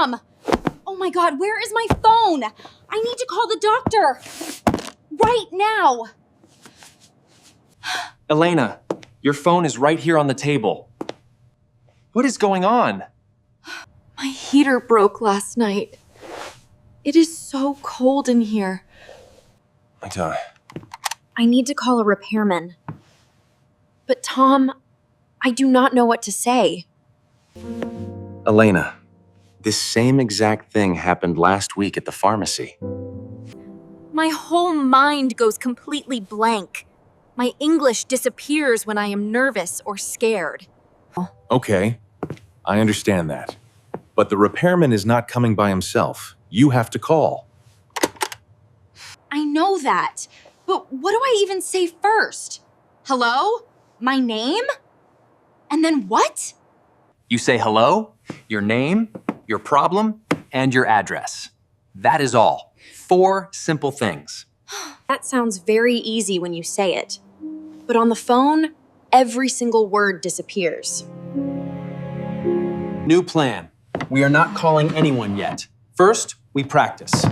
Tom! Oh my God, where is my phone? I need to call the doctor. Right now. Elena, your phone is right here on the table. What is going on? My heater broke last night. It is so cold in here. I need to call a repairman. But Tom, I do not know what to say. Elena, this same exact thing happened last week at the pharmacy. My whole mind goes completely blank. My English disappears when I am nervous or scared. Okay, I understand that. But the repairman is not coming by himself. You have to call. I know that, but what do I even say first? Hello? My name? And then what? You say hello, your name, your problem, and your address. That is all. 4 simple things. That sounds very easy when you say it. But on the phone, every single word disappears. New plan. We are not calling anyone yet. First, we practice.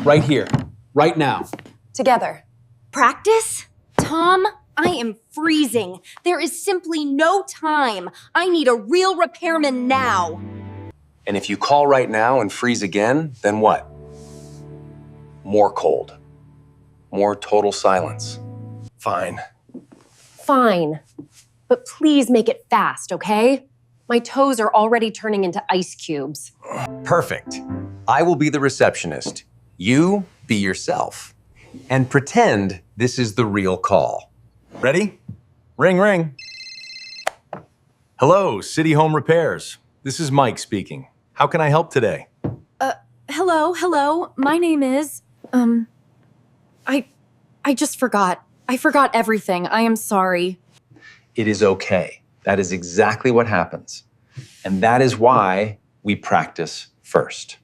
Right here, right now. Together. Practice? Tom, I am freezing. There is simply no time. I need a real repairman now. And if you call right now and freeze again, then what? More cold. More total silence. Fine. Fine. But please make it fast, okay? My toes are already turning into ice cubes. Perfect. I will be the receptionist. You be yourself. And pretend this is the real call. Ready? Ring, ring. Hello, City Home Repairs. This is Mike speaking. How can I help today? Hello. My name is, I just forgot. I forgot everything. I am sorry. It is okay. That is exactly what happens. And that is why we practice first.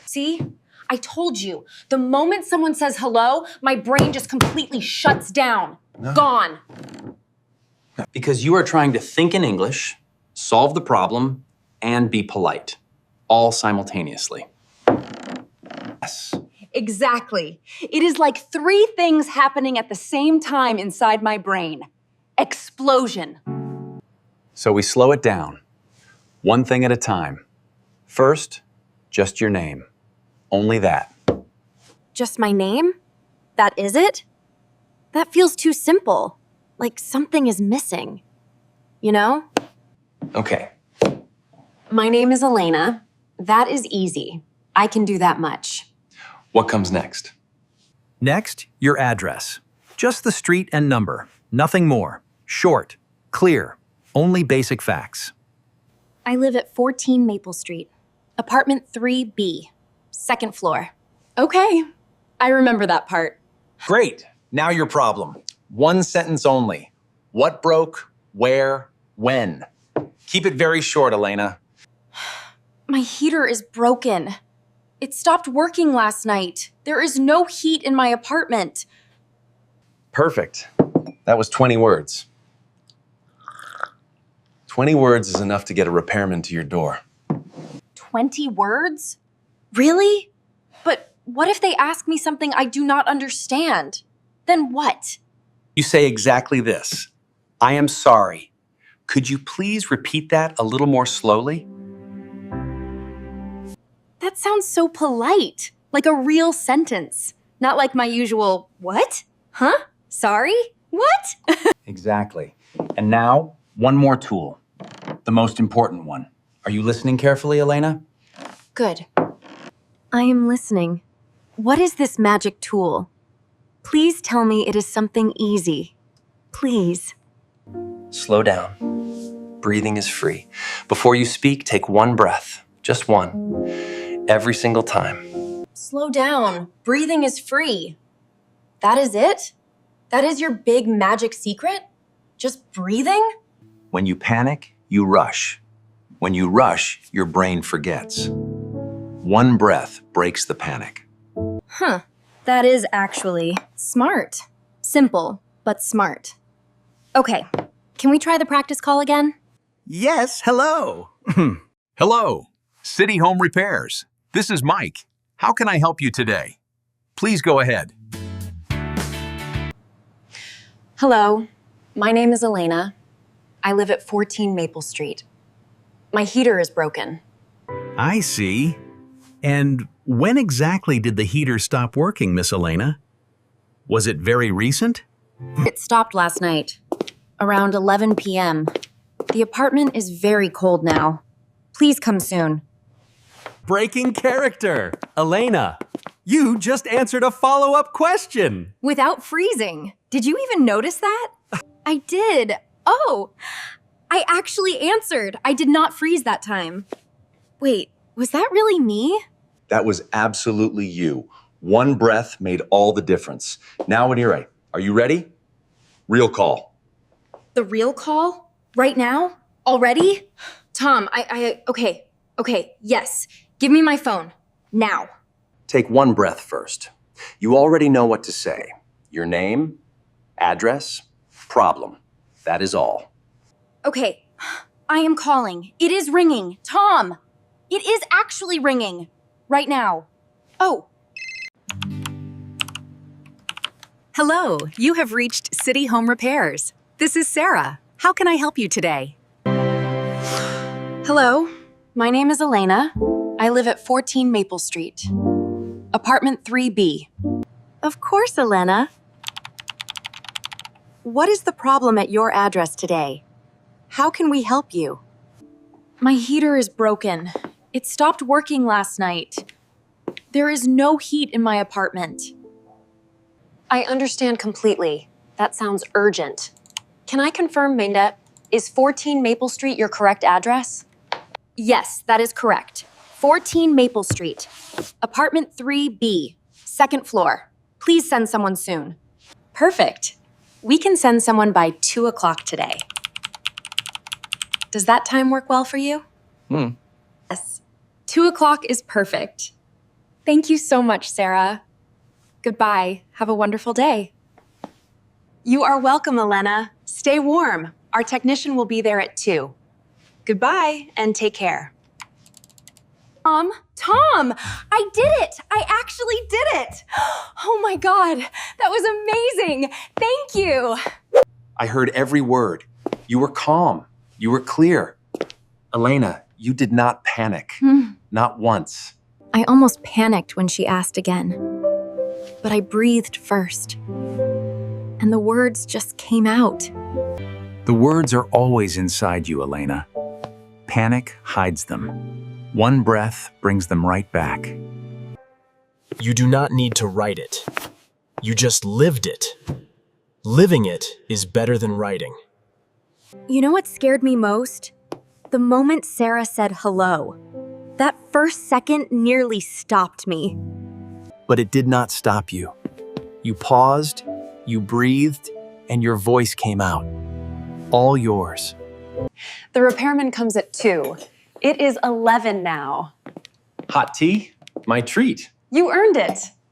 See? I told you. The moment someone says hello, my brain just completely shuts down. No. Gone. Because you are trying to think in English, solve the problem, and be polite, all simultaneously. Yes. Exactly. It is like 3 things happening at the same time inside my brain. Explosion. So we slow it down, one thing at a time. First, just your name. Only that. Just my name? That is it? That feels too simple. Like something is missing. You know? Okay. My name is Elena. That is easy. I can do that much. What comes next? Next, your address. Just the street and number. Nothing more. Short. Clear. Only basic facts. I live at 14 Maple Street, apartment 3B, 2nd floor. Okay. I remember that part. Great. Now your problem. 1 sentence only. What broke? Where? When? Keep it very short, Elena. My heater is broken. It stopped working last night. There is no heat in my apartment. Perfect. That was 20 words. 20 words is enough to get a repairman to your door. 20 words? Really? But what if they ask me something I do not understand? Then what? You say exactly this. I am sorry. Could you please repeat that a little more slowly? That sounds so polite, like a real sentence. Not like my usual, what? Huh? Sorry? What? Exactly. And now, one more tool. The most important one. Are you listening carefully, Elena? Good. I am listening. What is this magic tool? Please tell me it is something easy. Please. Slow down. Breathing is free. Before you speak, take 1 breath. Just 1. Every single time. Slow down. Breathing is free. That is it? That is your big magic secret? Just breathing? When you panic, you rush. When you rush, your brain forgets. 1 breath breaks the panic. Huh. That is actually smart. Simple, but smart. Okay. Can we try the practice call again? Yes, hello. Hello. City Home Repairs. This is Mike. How can I help you today? Please go ahead. Hello, my name is Elena. I live at 14 Maple Street. My heater is broken. I see. And when exactly did the heater stop working, Miss Elena? Was it very recent? It stopped last night, around 11 p.m. The apartment is very cold now. Please come soon. Breaking character! Elena, you just answered a follow-up question! Without freezing. Did you even notice that? I did. Oh, I actually answered. I did not freeze that time. Wait, was that really me? That was absolutely you. One breath made all the difference. Now, Anire, are you ready? Real call. The real call? Right now? Already? Tom, okay, yes. Give me my phone. Now. Take one breath first. You already know what to say. Your name, address, problem. That is all. Okay, I am calling. It is ringing. Tom! It is actually ringing. Right now. Oh. Hello, you have reached City Home Repairs. This is Sarah. How can I help you today? Hello, my name is Elena. I live at 14 Maple Street. Apartment 3B. Of course, Elena. What is the problem at your address today? How can we help you? My heater is broken. It stopped working last night. There is no heat in my apartment. I understand completely. That sounds urgent. Can I confirm, Maindet, is 14 Maple Street your correct address? Yes, that is correct. 14 Maple Street. Apartment 3B, second floor. Please send someone soon. Perfect. We can send someone by 2 o'clock today. Does that time work well for you? Yes. 2 o'clock is perfect. Thank you so much, Sarah. Goodbye. Have a wonderful day. You are welcome, Elena. Stay warm. Our technician will be there at 2. Goodbye, and take care. Tom, I did it! I actually did it! Oh my God, that was amazing! Thank you! I heard every word. You were calm. You were clear. Elena, you did not panic. Not once. I almost panicked when she asked again. But I breathed first. And the words just came out. The words are always inside you, Elena. Panic hides them. One breath brings them right back. You do not need to write it. You just lived it. Living it is better than writing. You know what scared me most? The moment Sarah said hello. That first second nearly stopped me. But it did not stop you. You paused, you breathed, and your voice came out. All yours. The repairman comes at 2. It is 11 now. Hot tea? My treat. You earned it.